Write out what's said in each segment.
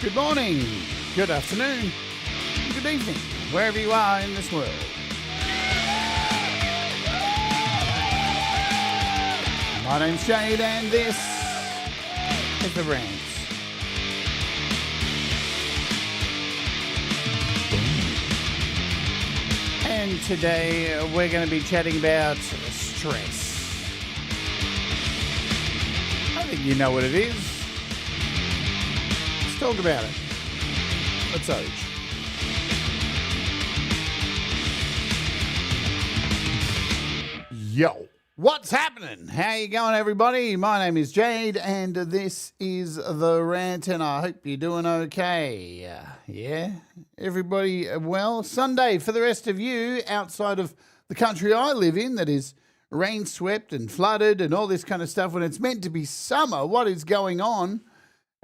Good morning, good afternoon, good evening, wherever you are in this world. My name's Jade and this is the Rant. And today we're going to be chatting about stress. I think you know what it is. Let's talk about it. Let's urge. Yo, what's happening? How you going, everybody? My name is Jade, and this is the Rant, and I hope you're doing okay. Yeah, everybody well? Sunday for the rest of you outside of the country I live in that is rain-swept and flooded and all this kind of stuff when it's meant to be summer. What is going on?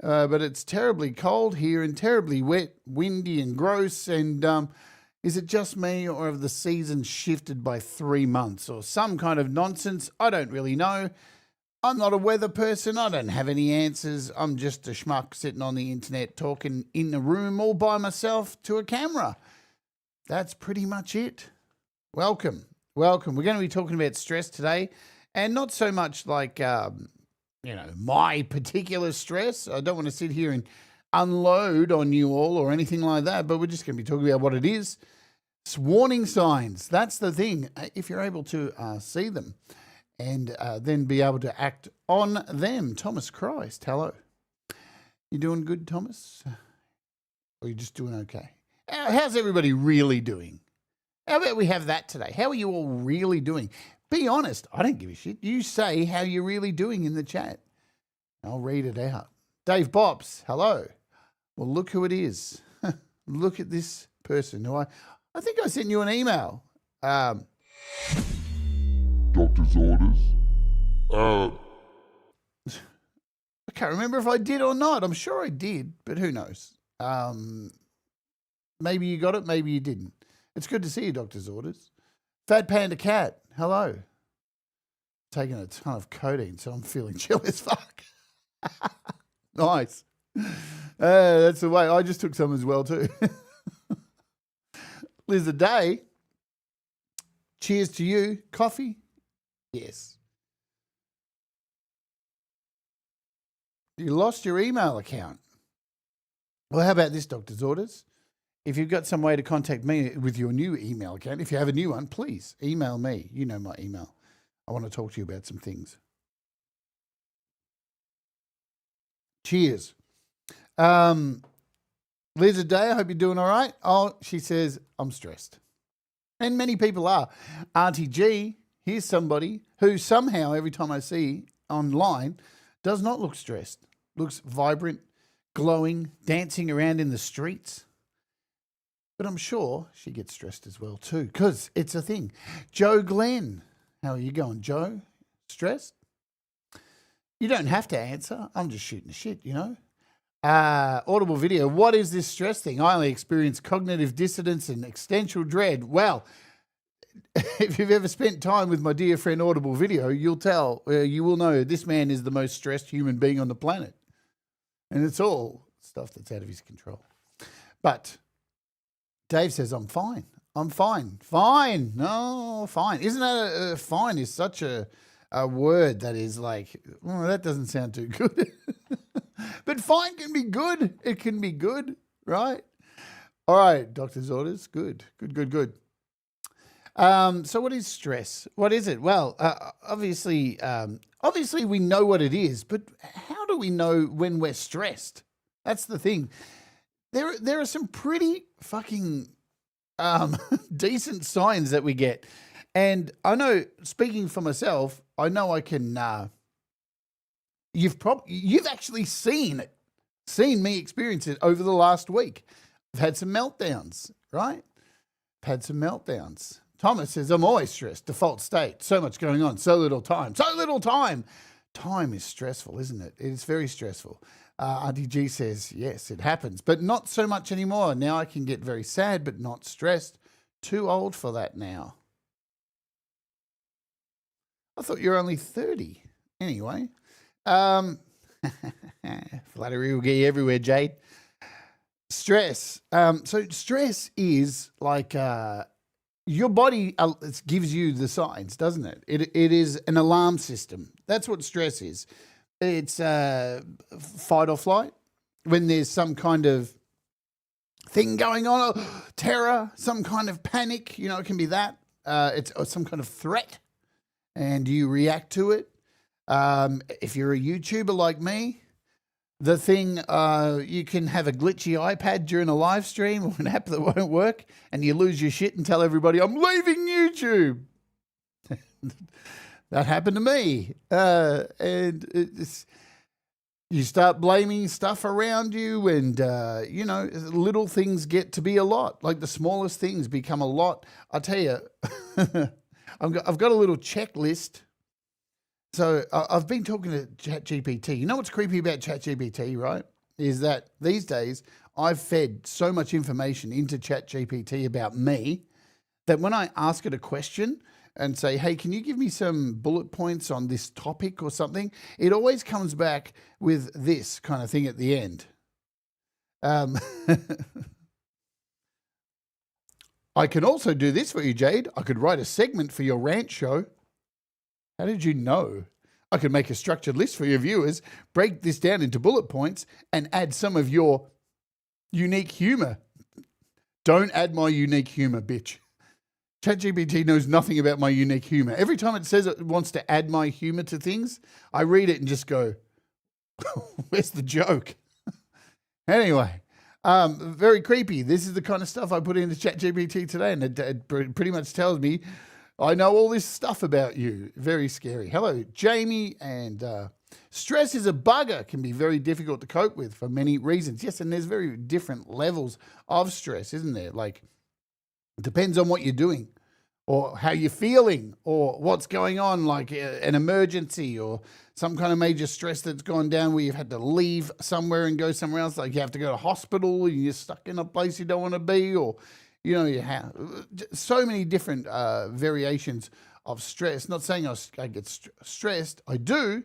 But it's terribly cold here and terribly wet, windy and gross. And is it just me, or have the seasons shifted by 3 months or some kind of nonsense? I don't really know. I'm not a weather person. I don't have any answers. I'm just a schmuck sitting on the internet talking in a room all by myself to a camera. That's pretty much it. Welcome. Welcome. We're going to be talking about stress today, and not so much like my particular stress. I don't want to sit here and unload on you all or anything like that, but we're just going to be talking about what it is. It's warning signs. That's the thing. If you're able to see them and then be able to act on them. Thomas Christ, hello. You doing good, Thomas? Or are you just doing okay? How's everybody really doing? How about we have that today? How are you all really doing? Be honest. I don't give a shit. You say how you're really doing in the chat. I'll read it out. Dave Bops, hello. Well, look who it is. Look at this person who I think I sent you an email. Doctor's orders. I can't remember if I did or not. I'm sure I did, but who knows? Maybe you got it, maybe you didn't. It's good to see you, Doctor's orders. Fat Panda Cat, hello. Taking a ton of codeine, so I'm feeling chill as fuck. Nice. That's the way. I just took some as well too. Lizard Day. Cheers to you. Coffee? Yes. You lost your email account. Well, how about this, Doctor's orders? If you've got some way to contact me with your new email account, if you have a new one, please email me. You know my email. I want to talk to you about some things. Cheers. Lizard Day, I hope you're doing all right. Oh, she says, I'm stressed. And many people are. Auntie G, here's somebody who somehow, every time I see online, does not look stressed. Looks vibrant, glowing, dancing around in the streets. But I'm sure she gets stressed as well too, because it's a thing. Joe Glenn, how are you going, Joe? Stressed? You don't have to answer. I'm just shooting the shit, you know. Audible video. What is this stress thing? I only experience cognitive dissonance and existential dread. Well, if you've ever spent time with my dear friend Audible Video, you will know this man is the most stressed human being on the planet. And it's all stuff that's out of his control. But Dave says, I'm fine. I'm fine. Fine. No, fine. Isn't that fine is such a word that is like, oh, that doesn't sound too good. But fine can be good. It can be good, right? All right, doctor's orders. Good. So what is stress? What is it? Well, obviously we know what it is, but how do we know when we're stressed? That's the thing. There are some pretty fucking decent signs that we get. And I know, speaking for myself, I know I can, you've actually seen me experience it over the last week. I've had some meltdowns, right? Thomas says, I'm always stressed, default state, so much going on, so little time. Time is stressful, isn't it? It is very stressful. Auntie G says, yes, it happens, but not so much anymore. Now I can get very sad, but not stressed. Too old for that now. I thought you were only 30. Anyway, flattery will get you everywhere, Jade. Stress. So stress is like your body it gives you the signs, doesn't it? It is an alarm system. That's what stress is. It's fight or flight. When there's some kind of thing going on, terror, some kind of panic, it can be that. It's some kind of threat, and you react to it. If you're a YouTuber like me, the thing, you can have a glitchy iPad during a live stream or an app that won't work, and you lose your shit and tell everybody, I'm leaving YouTube. That happened to me. And you start blaming stuff around you, and, little things get to be a lot. Like the smallest things become a lot. I tell you, I've got a little checklist. So I've been talking to ChatGPT. You know what's creepy about ChatGPT, right? Is that these days I've fed so much information into ChatGPT about me that when I ask it a question and say, hey, can you give me some bullet points on this topic or something? It always comes back with this kind of thing at the end. I can also do this for you, Jade. I could write a segment for your rant show. How did you know? I could make a structured list for your viewers, break this down into bullet points, and add some of your unique humor. Don't add my unique humor, bitch. ChatGPT knows nothing about my unique humor. Every time it says it wants to add my humor to things, I read it and just go, where's the joke? Anyway, very creepy. This is the kind of stuff I put into ChatGPT today, and it pretty much tells me I know all this stuff about you. Very scary. Hello, Jamie. And stress is a bugger, can be very difficult to cope with for many reasons. Yes, and there's very different levels of stress, isn't there? Like, it depends on what you're doing or how you're feeling or what's going on, like an emergency or some kind of major stress that's gone down where you've had to leave somewhere and go somewhere else. Like you have to go to hospital and you're stuck in a place you don't want to be, or you have so many different variations of stress. Not saying I get stressed. I do.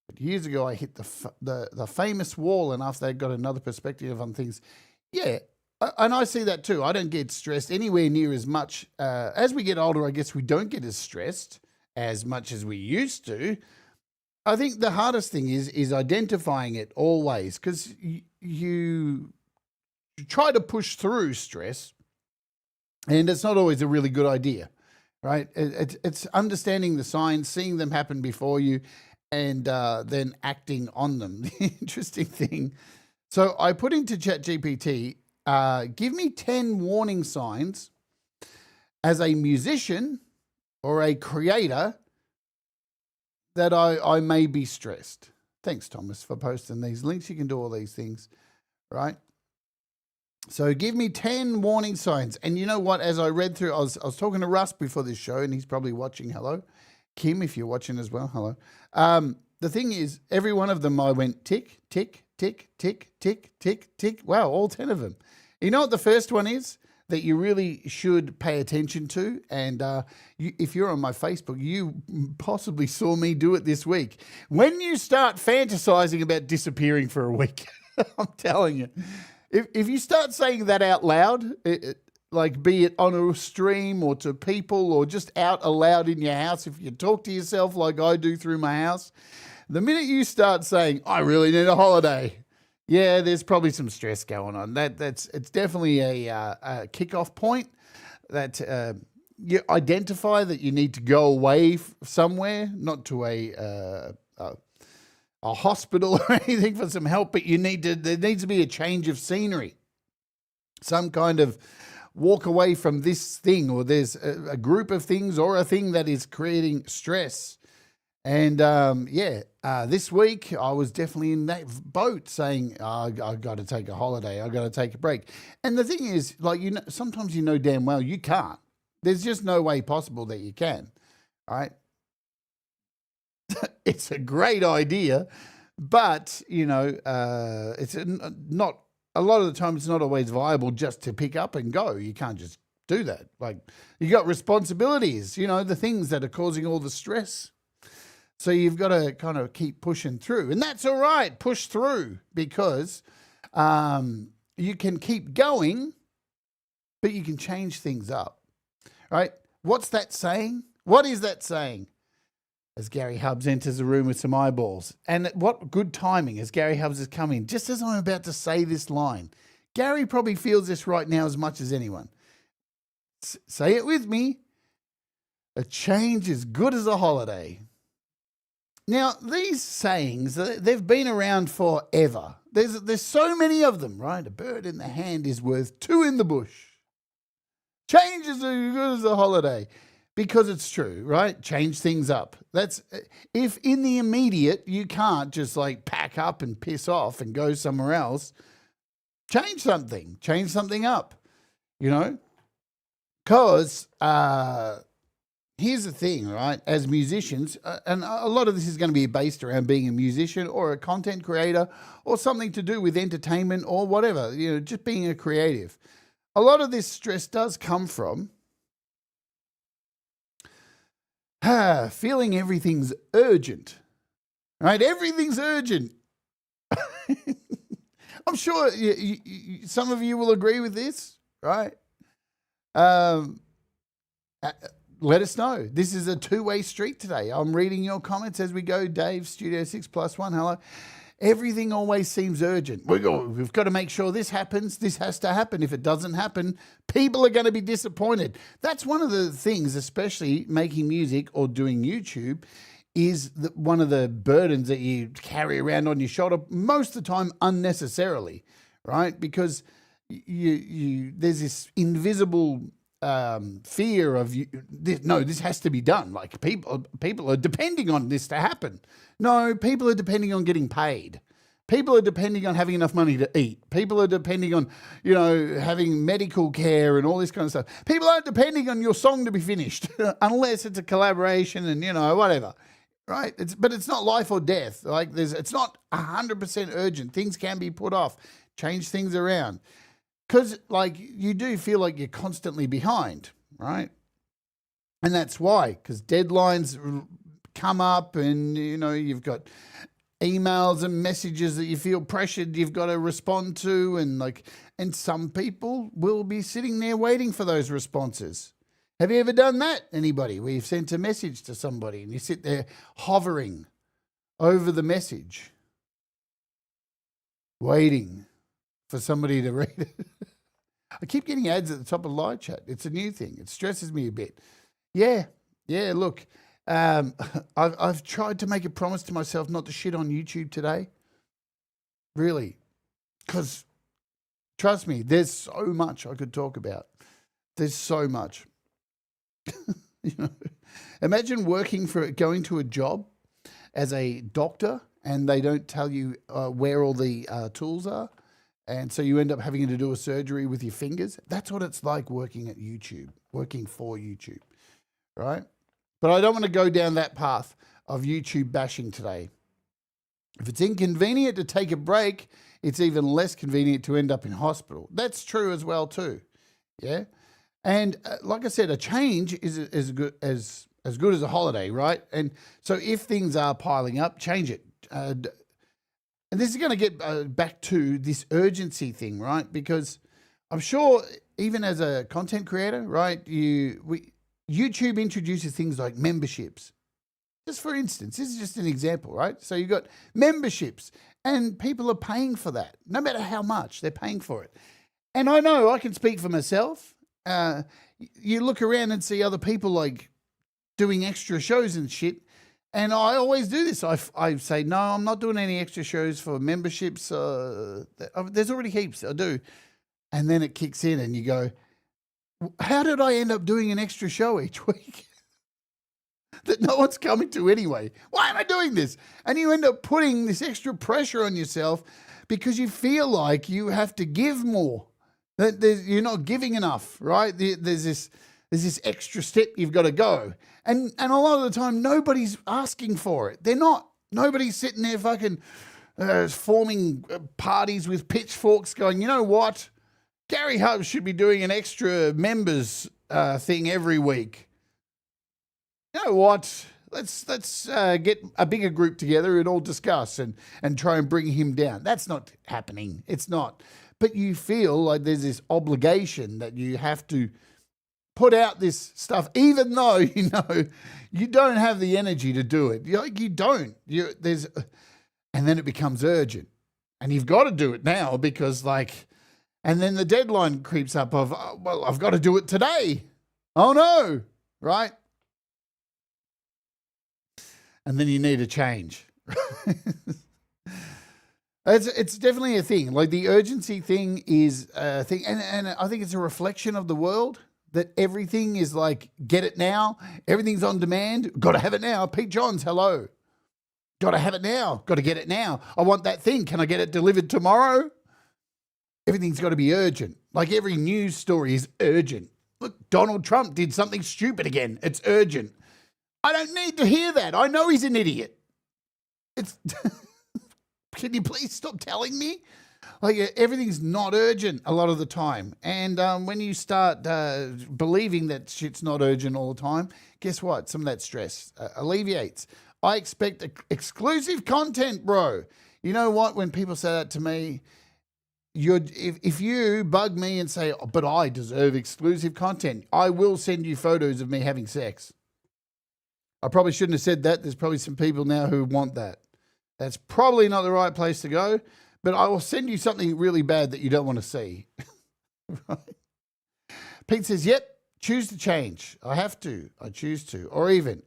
But years ago, I hit the famous wall, and after that, got another perspective on things. Yeah, and I see that too. I don't get stressed anywhere near as much. As we get older, I guess we don't get as stressed as much as we used to. I think the hardest thing is identifying it always, because you try to push through stress, and it's not always a really good idea, right? It's understanding the signs, seeing them happen before you, and then acting on them. The interesting thing. So I put into ChatGPT, give me 10 warning signs as a musician or a creator that I may be stressed. Thanks, Thomas, for posting these links. You can do all these things, right? So give me 10 warning signs. And you know what? As I read through, I was talking to Russ before this show, and he's probably watching. Hello. Kim, if you're watching as well, hello. The thing is, every one of them I went tick, tick, tick, tick, tick, tick, tick. Wow, all 10 of them. You know what the first one is that you really should pay attention to? And if you're on my Facebook, you possibly saw me do it this week. When you start fantasizing about disappearing for a week, I'm telling you. If you start saying that out loud, like be it on a stream or to people or just out aloud in your house, if you talk to yourself like I do through my house, the minute you start saying, I really need a holiday, yeah, there's probably some stress going on. It's definitely a kickoff point that you identify that you need to go away somewhere, not to a hospital or anything for some help, but there needs to be a change of scenery, some kind of walk away from this thing, or there's a group of things or a thing that is creating stress. And this week I was definitely in that boat saying, I got to take a holiday. I got to take a break. And the thing is, like, sometimes damn well you can't. There's just no way possible that you can. All right. It's a great idea, but, it's not, a lot of the time it's not always viable just to pick up and go. You can't just do that. Like, you got responsibilities, the things that are causing all the stress. So you've got to kind of keep pushing through, and that's all right. Push through, because you can keep going, but you can change things up, right? What's that saying? What is that saying? As Gary Hubbs enters the room with some eyeballs. And what good timing as Gary Hubbs has come in, just as I'm about to say this line. Gary probably feels this right now as much as anyone. Say it with me. A change is good as a holiday. Now, these sayings, they've been around forever. There's so many of them, right? A bird in the hand is worth two in the bush. Change is as good as a holiday. Because it's true, right? Change things up. That's if in the immediate you can't just like pack up and piss off and go somewhere else. Change something up, you know? Because here's the thing, right? As musicians, and a lot of this is going to be based around being a musician or a content creator or something to do with entertainment or whatever, you know, just being a creative. A lot of this stress does come from feeling everything's urgent, right? Everything's urgent. I'm sure some of you will agree with this, right? Let us know. This is a two-way street today. I'm reading your comments as we go. Dave, Studio 6+1, hello. Everything always seems urgent. We've got to make sure this happens. This has to happen. If it doesn't happen, people are going to be disappointed. That's one of the things, especially making music or doing YouTube, is one of the burdens that you carry around on your shoulder, most of the time unnecessarily, right? Because there's this invisible fear of this has to be done. Like people are depending on this to happen. No, people are depending on getting paid. People are depending on having enough money to eat. People are depending on, you know, having medical care and all this kind of stuff. People aren't depending on your song to be finished unless it's a collaboration and, you know, whatever, right? But it's not life or death. Like it's not 100% urgent. Things can be put off. Change things around. Because, like, you do feel like you're constantly behind, right? And that's why, because deadlines come up and, you know, you've got emails and messages that you feel pressured you've got to respond to. And some people will be sitting there waiting for those responses. Have you ever done that, anybody, where you've sent a message to somebody and you sit there hovering over the message, waiting for somebody to read it? I keep getting ads at the top of live chat. It's a new thing. It stresses me a bit. Yeah, look, I've tried to make a promise to myself not to shit on YouTube today. Really. Because, trust me, there's so much I could talk about. There's so much. You know, imagine going to a job as a doctor and they don't tell you where all the tools are. And so you end up having to do a surgery with your fingers. That's what it's like working at YouTube, working for YouTube, right? But I don't want to go down that path of YouTube bashing today. If it's inconvenient to take a break, it's even less convenient to end up in hospital. That's true as well too, yeah? And like I said, a change is as good as a holiday, right? And so if things are piling up, change it. And this is going to get back to this urgency thing, right? Because I'm sure even as a content creator, right, YouTube introduces things like memberships. Just for instance, this is just an example, right? So you've got memberships and people are paying for that. No matter how much, they're paying for it. And I know I can speak for myself. You look around and see other people like doing extra shows and shit. And I always do this. I say, no, I'm not doing any extra shows for memberships. There's already heaps. I do. And then it kicks in and you go, how did I end up doing an extra show each week that no one's coming to anyway? Why am I doing this? And you end up putting this extra pressure on yourself because you feel like you have to give more. That you're not giving enough, right? There's this extra step you've got to go. And a lot of the time, nobody's asking for it. They're not. Nobody's sitting there fucking forming parties with pitchforks going, you know what? Gary Hubbs should be doing an extra members thing every week. You know what? Let's get a bigger group together and all discuss and try and bring him down. That's not happening. It's not. but you feel like there's this obligation that you have to put out this stuff, even though you know you don't have the energy to do it. You don't. And then it becomes urgent, and you've got to do it now because, like, and then the deadline creeps up of, oh, well, I've got to do it today. Oh no, right? And then you need a change. It's definitely a thing. Like the urgency thing is a thing, and I think it's a reflection of the world. That everything is like, get it now. Everything's on demand. Got to have it now. Pete Johns, hello. Got to have it now. Got to get it now. I want that thing. Can I get it delivered tomorrow? Everything's got to be urgent. Like every news story is urgent. Look, Donald Trump did something stupid again. It's urgent. I don't need to hear that. I know he's an idiot. It's. Can you please stop telling me? Like everything's not urgent a lot of the time. And when you start believing that shit's not urgent all the time, guess what? Some of that stress alleviates. I expect exclusive content, bro. You know what? When people say that to me, if you bug me and say, oh, but I deserve exclusive content, I will send you photos of me having sex. I probably shouldn't have said that. There's probably some people now who want that. That's probably not the right place to go. But I will send you something really bad that you don't want to see. Right? Pete says, yep, choose to change. I have to. I choose to. Or even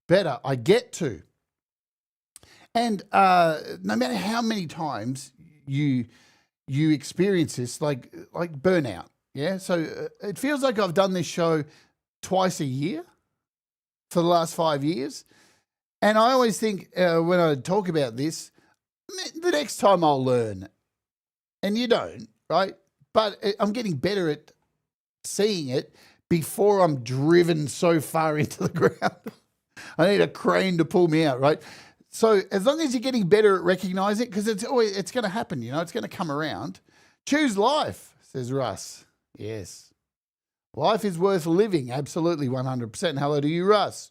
better, I get to. And no matter how many times you experience this, like burnout, yeah? So it feels like I've done this show twice a year for the last 5 years. And I always think when I talk about this, the next time I'll learn. And you don't, right? But I'm getting better at seeing it before I'm driven so far into the ground. I need a crane to pull me out, right? So as long as you're getting better at recognizing it, because it's going to happen, you know, it's going to come around. Choose life, says Russ. Yes. Life is worth living, absolutely 100%. Hello to you, Russ.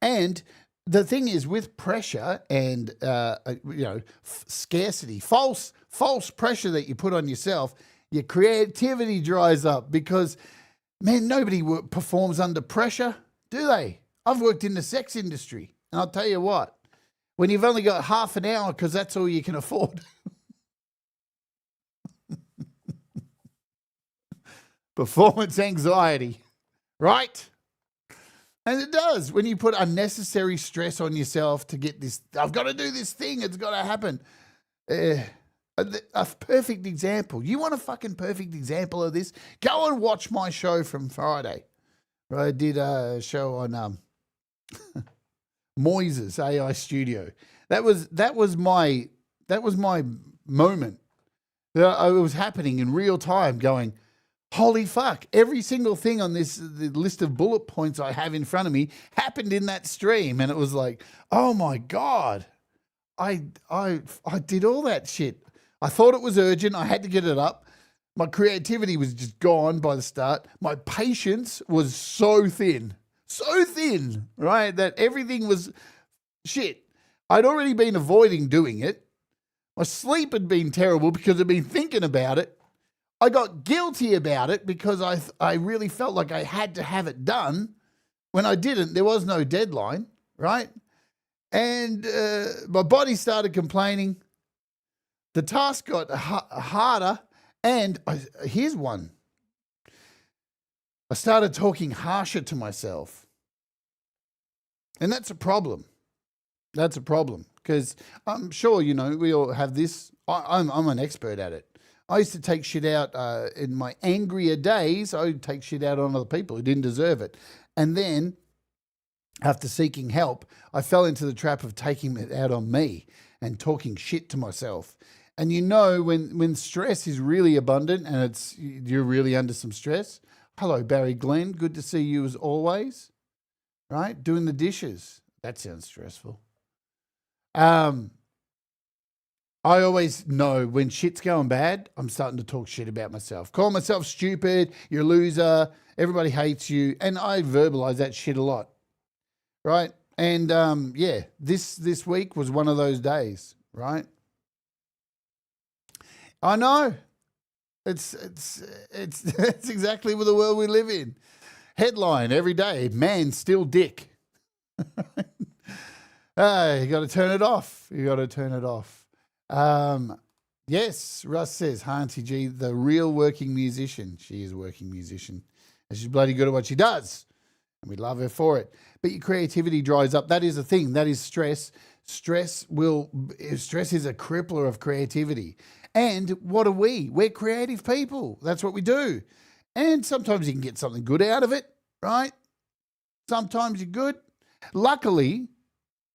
And the thing is, with pressure and scarcity, false pressure that you put on yourself, your creativity dries up because, man, nobody performs under pressure, do they? I've worked in the sex industry, and I'll tell you what, when you've only got half an hour because that's all you can afford. Performance anxiety, right? And it does. When you put unnecessary stress on yourself to get this, I've got to do this thing, it's got to happen. A perfect example. You want a fucking perfect example of this? Go and watch my show from Friday. I did a show on Moises AI Studio. That was my moment. It was happening in real time going, holy fuck, every single thing on the list of bullet points I have in front of me happened in that stream. And it was like, oh my God, I did all that shit. I thought it was urgent. I had to get it up. My creativity was just gone by the start. My patience was so thin, right? That everything was shit. I'd already been avoiding doing it. My sleep had been terrible because I'd been thinking about it. I got guilty about it because I really felt like I had to have it done. When I didn't, there was no deadline, right? And my body started complaining. The task got harder. And here's one. I started talking harsher to myself. And that's a problem. That's a problem. Because I'm sure, you know, we all have this. I'm an expert at it. I used to take shit out in my angrier days. I would take shit out on other people who didn't deserve it. And then, after seeking help, I fell into the trap of taking it out on me and talking shit to myself. And you know, when stress is really abundant and you're really under some stress. Hello, Barry Glenn. Good to see you as always. Right? Doing the dishes. That sounds stressful. I always know when shit's going bad, I'm starting to talk shit about myself. Call myself stupid, you're a loser, everybody hates you. And I verbalize that shit a lot, right? And this week was one of those days, right? I know. It's it's exactly the world we live in. Headline every day: man still dick. You got to turn it off. You got to turn it off. Yes, Russ says, Auntie G, the real working musician. She is a working musician. And she's bloody good at what she does. And we love her for it. But your creativity dries up. That is a thing. That is stress. Stress is a crippler of creativity. And what are we? We're creative people. That's what we do. And sometimes you can get something good out of it, right? Sometimes you're good. Luckily,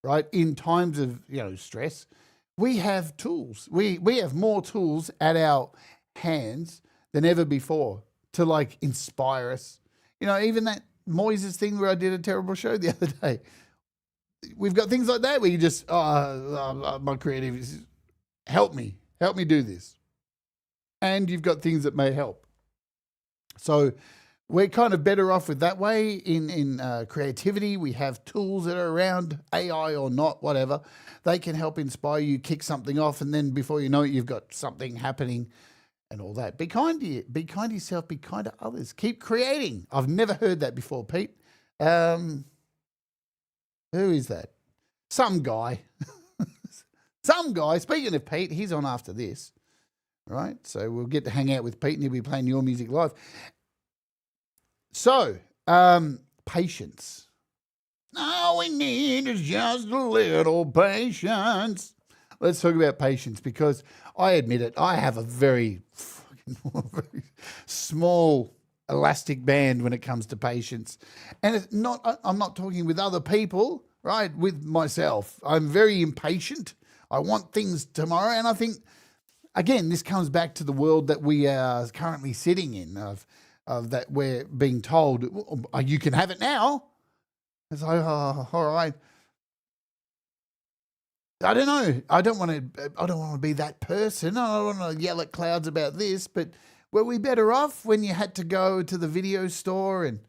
right, in times of, stress, we have tools. We have more tools at our hands than ever before to like inspire us. Even that Moises thing where I did a terrible show the other day. We've got things like that where you just, my creativity, help me do this. And you've got things that may help. So we're kind of better off with that way in creativity. We have tools that are around, AI or not, whatever. They can help inspire you, kick something off, and then before you know it, you've got something happening and all that. Be kind to you. Be kind to yourself. Be kind to others. Keep creating. I've never heard that before, Pete. Who is that? Some guy. Some guy. Speaking of Pete, he's on after this, right? So we'll get to hang out with Pete and he'll be playing your music live. So, patience. All we need is just a little patience. Let's talk about patience because I admit it, I have a very small elastic band when it comes to patience. And it's not, I'm not talking with other people, right? With myself. I'm very impatient. I want things tomorrow. And I think, again, this comes back to the world that we are currently sitting in of that we're being told, you can have it now. It's like, all right. I don't know. I don't want to be that person. I don't want to yell at clouds about this, but were we better off when you had to go to the video store and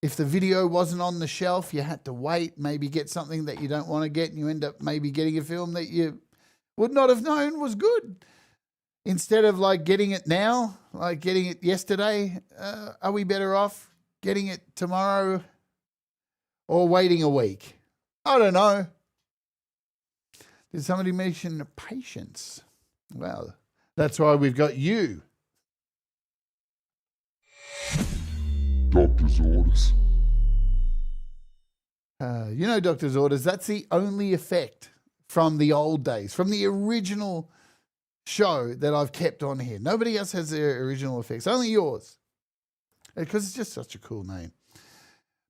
if the video wasn't on the shelf, you had to wait, maybe get something that you don't want to get and you end up maybe getting a film that you would not have known was good. Instead of like getting it now, like getting it yesterday, are we better off getting it tomorrow or waiting a week? I don't know. Did somebody mention patience? Well, that's why we've got you. Doctor's orders. Doctor's orders, that's the only effect from the old days, from the original show that I've kept on here. Nobody else has their original effects, only yours. Because it's just such a cool name.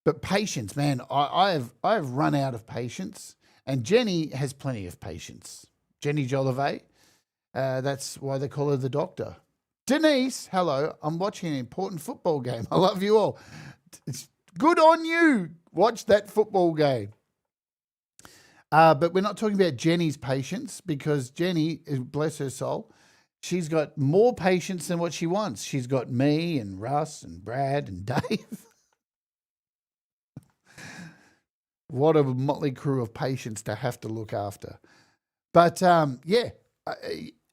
But patience, man, I have run out of patience. And Jenny has plenty of patience. Jenny Jolivet, that's why they call her the doctor. Denise, hello, I'm watching an important football game. I love you all. It's good on you. Watch that football game. But we're not talking about Jenny's patience because Jenny, bless her soul, she's got more patience than what she wants. She's got me and Russ and Brad and Dave. What a motley crew of patience to have to look after. But,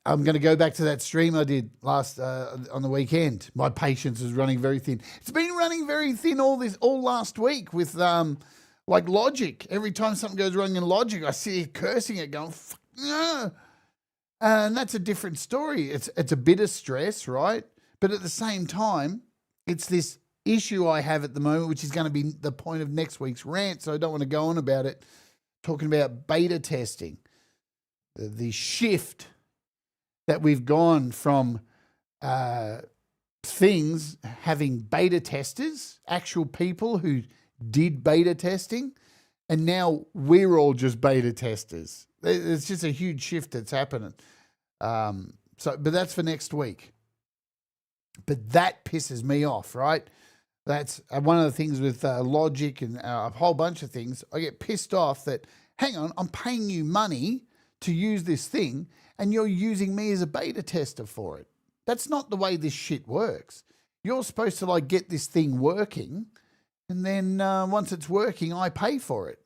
I'm going to go back to that stream I did last on the weekend. My patience is running very thin. It's been running very thin all last week with like Logic. Every time something goes wrong in Logic, I see it cursing it going, fuck no. And that's a different story. It's a bit of stress, right? But at the same time, it's this issue I have at the moment, which is going to be the point of next week's rant, so I don't want to go on about it, talking about beta testing. The shift that we've gone from things having beta testers, actual people who did beta testing, and now we're all just beta testers. It's just a huge shift that's happening. But that's for next week. But that pisses me off, right? That's one of the things with Logic and a whole bunch of things. I get pissed off that, hang on, I'm paying you money to use this thing and you're using me as a beta tester for it. That's not the way this shit works. You're supposed to like get this thing working and then once it's working, I pay for it.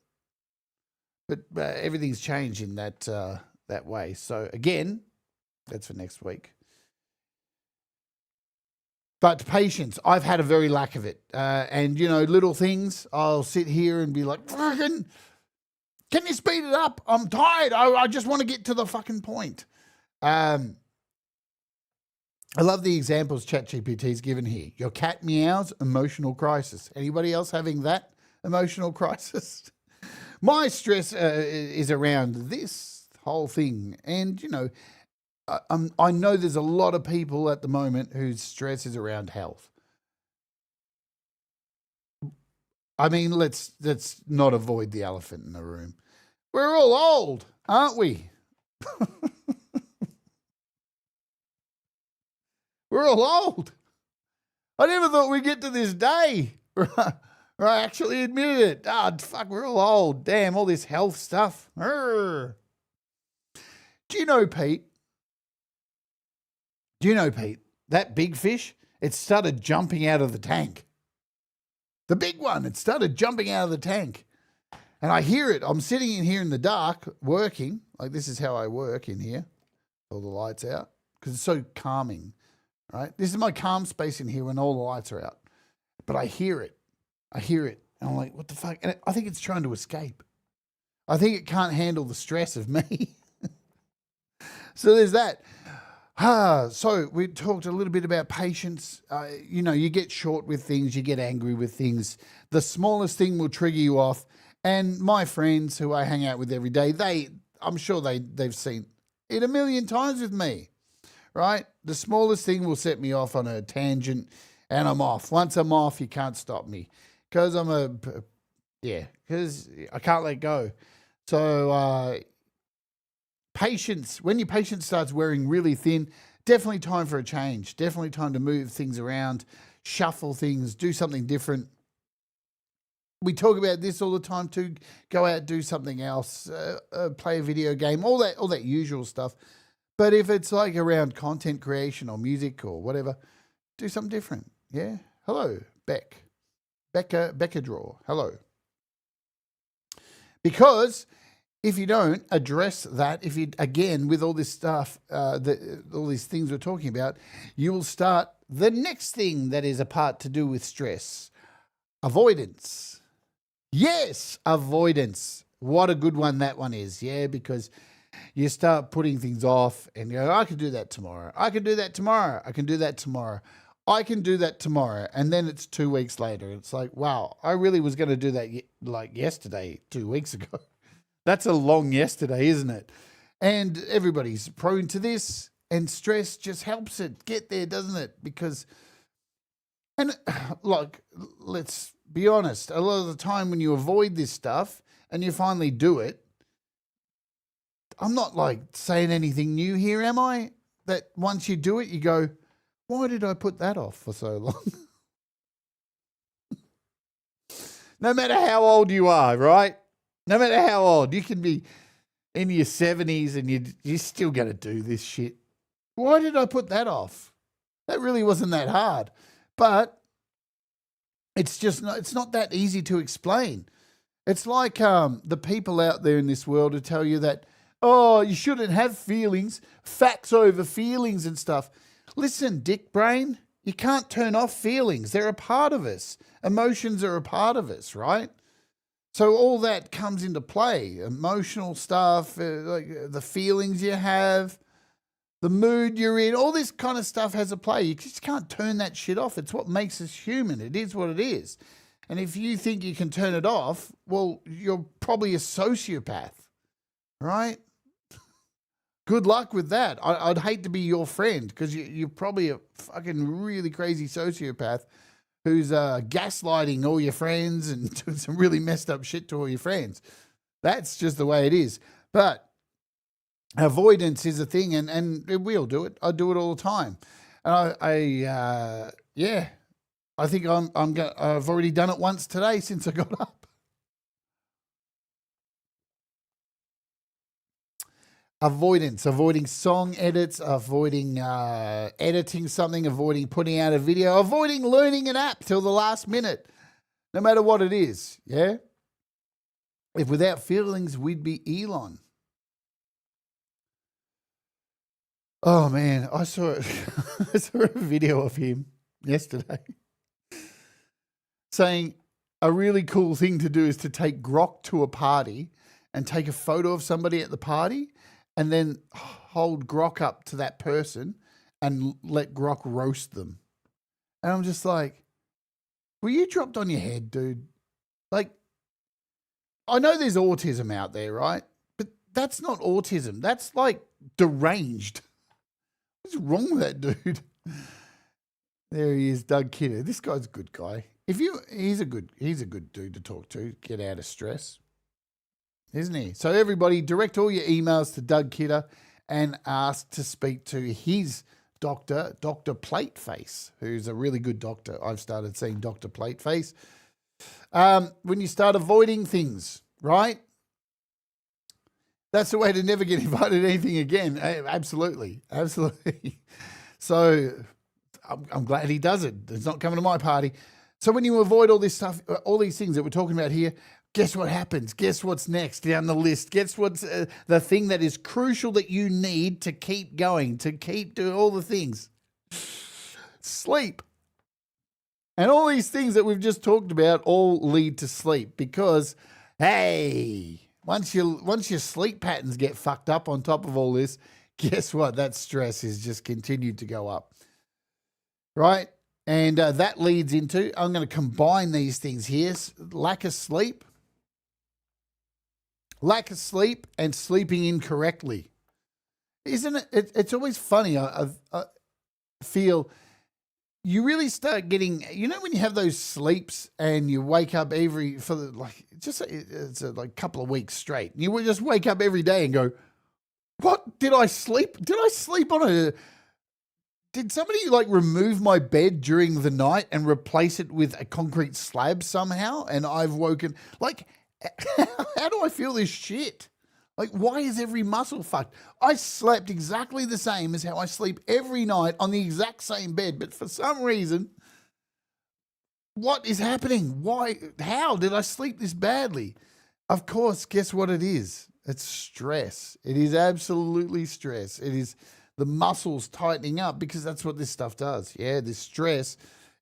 But everything's changed in that way. So again, That's for next week. But patience, I've had a very lack of it. And, little things, I'll sit here and be like, fucking, can you speed it up? I'm tired. I just want to get to the fucking point. I love the examples ChatGPT's given here. Your cat meows, emotional crisis. Anybody else having that emotional crisis? My stress is around this whole thing. And, I know there's a lot of people at the moment whose stress is around health. I mean, let's not avoid the elephant in the room. We're all old, aren't we? We're all old. I never thought we'd get to this day. I actually admitted it. Fuck, we're all old. Damn, all this health stuff. Urgh. Do you know, Pete, that big fish, it started jumping out of the tank. The big one, it started jumping out of the tank. And I hear it. I'm sitting in here in the dark working. Like, this is how I work in here. All the lights out. Because it's so calming, right? This is my calm space in here when all the lights are out. But I hear it. And I'm like, what the fuck? And I think it's trying to escape. I think it can't handle the stress of me. So there's that. So we talked a little bit about patience. You get short with things, you get angry with things. The smallest thing will trigger you off. And my friends who I hang out with every day, I'm sure they've seen it a million times with me, right? The smallest thing will set me off on a tangent and I'm off. Once I'm off, you can't stop me because because I can't let go. So patience, when your patience starts wearing really thin, definitely time for a change. Definitely time to move things around, shuffle things, do something different. We talk about this all the time too. Go out, do something else, play a video game, all that usual stuff. But if it's like around content creation or music or whatever, do something different. Yeah. Hello, Becca Draw. Hello. Because if you don't address that, if you, again, with all this stuff, all these things we're talking about, you will start the next thing that is a part to do with stress. Avoidance. Yes, avoidance. What a good one that one is. Yeah, because you start putting things off and you go, I can do that tomorrow. I can do that tomorrow. I can do that tomorrow. I can do that tomorrow. And then it's 2 weeks later. It's like, wow, I really was going to do that like yesterday, 2 weeks ago. That's a long yesterday, isn't it? And everybody's prone to this, and stress just helps it get there, doesn't it? Because, and like, let's be honest, a lot of the time when you avoid this stuff and you finally do it, I'm not like saying anything new here, am I? That once you do it, you go, why did I put that off for so long? No matter how old you are, right? No matter how old, you can be in your 70s and you're still going to do this shit. Why did I put that off? That really wasn't that hard. But it's not that easy to explain. It's like the people out there in this world who tell you that, oh, you shouldn't have feelings, facts over feelings and stuff. Listen, dick brain, you can't turn off feelings. They're a part of us. Emotions are a part of us, right? So all that comes into play, emotional stuff, like the feelings you have, the mood you're in, all this kind of stuff has a play. You just can't turn that shit off. It's what makes us human. It is what it is. And if you think you can turn it off, well, you're probably a sociopath, right? Good luck with that. I'd hate to be your friend because you're probably a fucking really crazy sociopath who's gaslighting all your friends and doing some really messed up shit to all your friends. That's just the way it is. But avoidance is a thing, and we all do it. I do it all the time. And I think I've already done it once today since I got up. Avoidance, avoiding song edits, avoiding editing something, avoiding putting out a video, avoiding learning an app till the last minute, no matter what it is, yeah? If without feelings, we'd be Elon. Oh man, I saw I saw a video of him yesterday saying a really cool thing to do is to take Grok to a party and take a photo of somebody at the party and then hold Grok up to that person and let Grok roast them. And I'm just like, were you dropped on your head, dude? Like, I know there's autism out there, right? But that's not autism. That's like deranged. What's wrong with that dude? There he is, Doug Kidder. This guy's a good guy. He's a good dude to talk to. Get out of stress, isn't he? So everybody, direct all your emails to Doug Kidder and ask to speak to his doctor, Dr. Plateface, who's a really good doctor. I've started seeing Dr. Plateface. When you start avoiding things, right? That's the way to never get invited to anything again. Absolutely. So I'm glad he does it. It's not coming to my party. So when you avoid all this stuff, all these things that we're talking about here, guess what happens? Guess what's next down the list? Guess what's the thing that is crucial that you need to keep going, to keep doing all the things? Sleep. And all these things that we've just talked about all lead to sleep because, hey, once your sleep patterns get fucked up on top of all this, guess what? That stress is just continued to go up, right? And that leads into, I'm going to combine these things here, lack of sleep and sleeping incorrectly. Isn't it? It's always funny. I feel you really start getting, when you have those sleeps and you wake up it's a couple of weeks straight. You will just wake up every day and go, what? Did I sleep? Did I sleep did somebody remove my bed during the night and replace it with a concrete slab somehow? And I've woken, how do I feel this shit? Why is every muscle fucked? I slept exactly the same as how I sleep every night on the exact same bed, but for some reason, what is happening? Why? How did I sleep this badly? Of course, guess what it is? It's stress. It is absolutely stress. It is the muscles tightening up because that's what this stuff does. Yeah, this stress,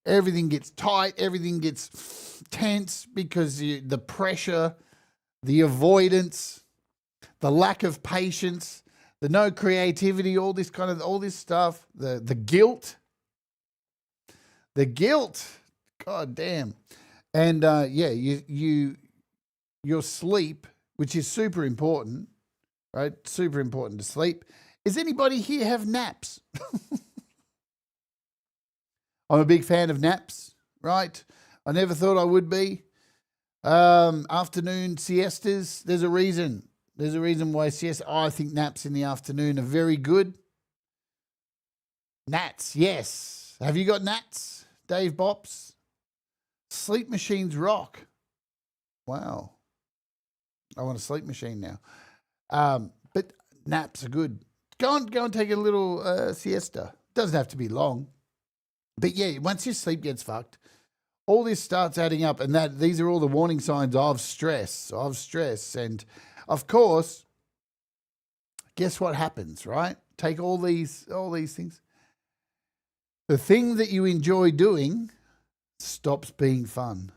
everything gets tight, everything gets tense because the pressure, the avoidance, the lack of patience, the no creativity, all this stuff, the guilt, God damn. And your sleep, which is super important, right? Super important to sleep. Is anybody here have naps? I'm a big fan of naps, right? I never thought I would be. Afternoon siestas, there's a reason. There's a reason why I think naps in the afternoon are very good. Nats, yes. Have you got nats, Dave Bops? Sleep machines rock. Wow. I want a sleep machine now. But naps are good. Go and take a little siesta. Doesn't have to be long. But yeah, once your sleep gets fucked, all this starts adding up, and these are all the warning signs of stress. And of course, guess what happens, right? Take all these things. The thing that you enjoy doing stops being fun.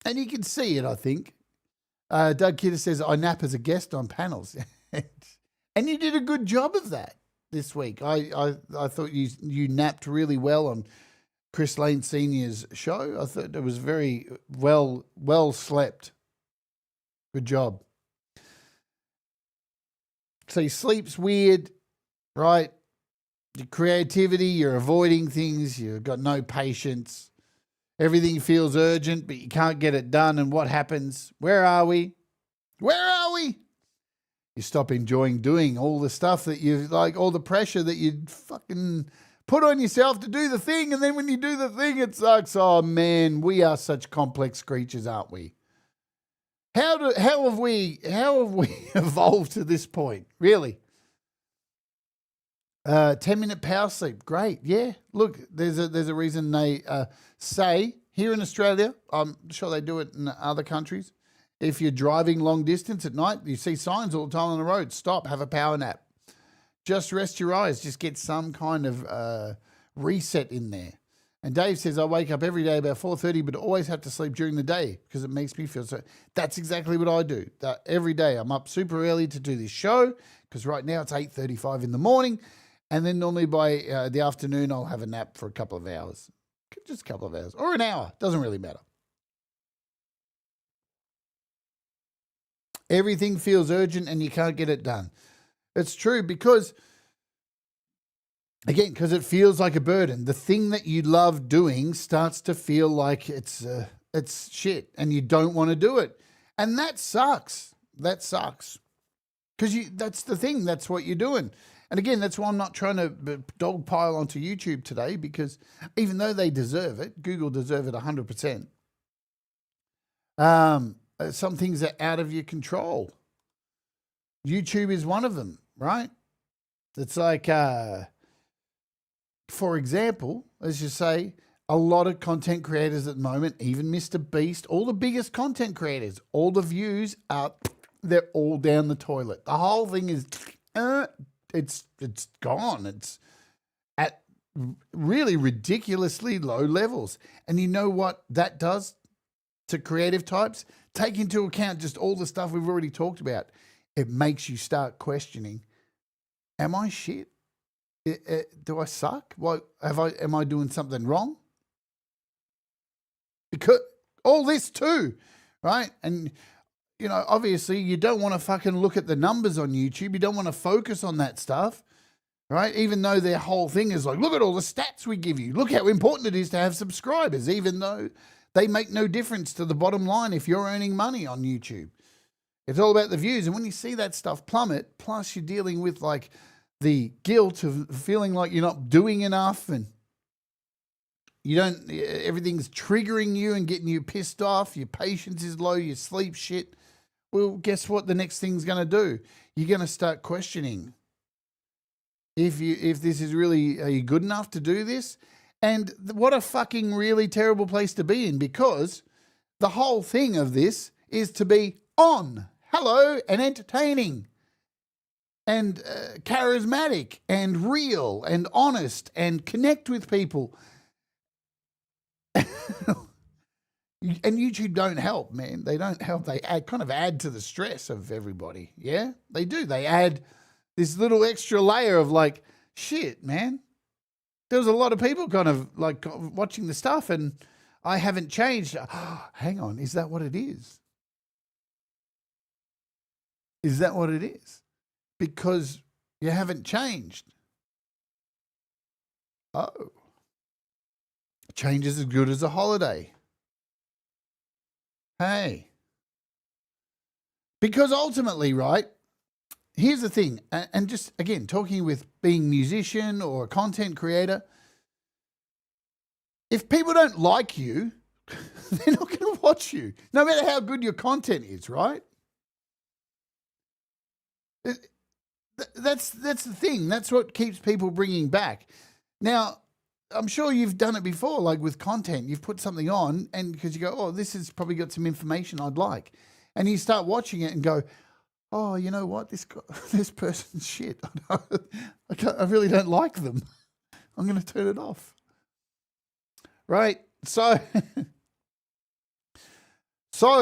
And you can see it, I think. Doug Kidder says, I nap as a guest on panels. And you did a good job of that this week. I thought you napped really well on Chris Lane Sr.'s show. I thought it was very well slept. Good job. So your sleep's weird, right? Your creativity, you're avoiding things, you've got no patience. Everything feels urgent, but you can't get it done. And what happens? Where are we? You stop enjoying doing all the stuff that you like, all the pressure that you fucking put on yourself to do the thing. And then when you do the thing, it sucks. Oh man, we are such complex creatures, aren't we? How have we evolved to this point? Really? 10-minute power sleep. Great. Yeah. Look, there's a reason they say here in Australia, I'm sure they do it in other countries, If you're driving long distance at night, you see signs all the time on the road. Stop, have a power nap. Just rest your eyes. Just get some kind of reset in there. And Dave says, I wake up every day about 4:30, but always have to sleep during the day because it makes me feel so. That's exactly what I do. Every day I'm up super early to do this show because right now it's 8:35 in the morning. And then normally by the afternoon, I'll have a nap for a couple of hours. Just a couple of hours or an hour. Doesn't really matter. Everything feels urgent and you can't get it done. It's true because, again, because it feels like a burden. The thing that you love doing starts to feel like it's shit and you don't want to do it. And that sucks. That sucks. Because that's the thing. That's what you're doing. And again, that's why I'm not trying to dogpile onto YouTube today, because even though they deserve it, Google deserve it 100%. Some things are out of your control. YouTube is one of them, right? It's like, for example, let's just say a lot of content creators at the moment, even Mr. Beast, all the biggest content creators, all the views are, they're all down the toilet. The whole thing is, it's gone. It's at really ridiculously low levels. And you know what that does to creative types? Take into account just all the stuff we've already talked about. It makes you start questioning, am I shit? Do I suck? Am I doing something wrong? Because all this too, right? And, you know, obviously you don't want to fucking look at the numbers on YouTube. You don't want to focus on that stuff, right? Even though their whole thing is like, look at all the stats we give you. Look how important it is to have subscribers, even though they make no difference to the bottom line if you're earning money on YouTube. It's all about the views. And when you see that stuff plummet, plus you're dealing with like the guilt of feeling like you're not doing enough and everything's triggering you and getting you pissed off, your patience is low, your sleep shit. Well, guess what the next thing's going to do? You're going to start questioning if this is really, are you good enough to do this? And what a fucking really terrible place to be in, because the whole thing of this is to be on, hello, and entertaining and charismatic and real and honest and connect with people. And YouTube don't help, man. They don't help. They kind of add to the stress of everybody. Yeah, they do. They add this little extra layer of like, shit, man. There was a lot of people kind of like watching the stuff and I haven't changed. Oh, hang on. Is that what it is? Is that what it is? Because you haven't changed. Oh. Change is as good as a holiday. Hey. Because ultimately, right, here's the thing, and just, again, talking with being a musician or a content creator, if people don't like you, they're not going to watch you, no matter how good your content is, right? That's the thing. That's what keeps people bringing back. Now, I'm sure you've done it before, like with content. You've put something on and because you go, oh, this has probably got some information I'd like. And you start watching it and go, oh, you know what? This person's shit. I really don't like them. I'm going to turn it off. Right? So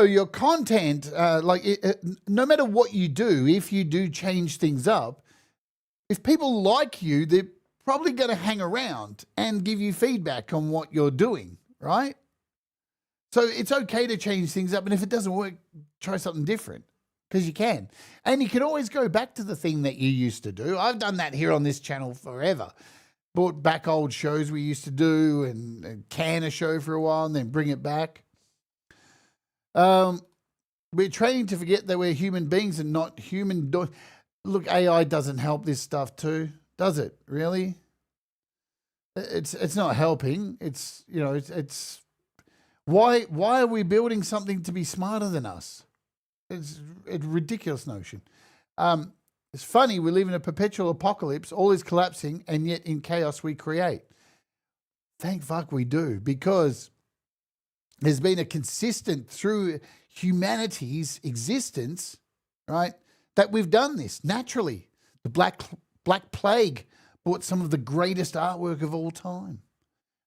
your content, no matter what you do, if you do change things up, if people like you, they're probably going to hang around and give you feedback on what you're doing, right? So it's okay to change things up. And if it doesn't work, try something different because you can. And you can always go back to the thing that you used to do. I've done that here on this channel forever. Brought back old shows we used to do and can a show for a while and then bring it back. We're training to forget that we're human beings and not human. Look, AI doesn't help this stuff too, does it? Really? It's not helping. It's why are we building something to be smarter than us? It's a ridiculous notion. It's funny, we live in a perpetual apocalypse, all is collapsing, and yet in chaos we create. Thank fuck we do, because there's been a consistent through humanity's existence, right, that we've done this naturally. The Black Plague brought some of the greatest artwork of all time,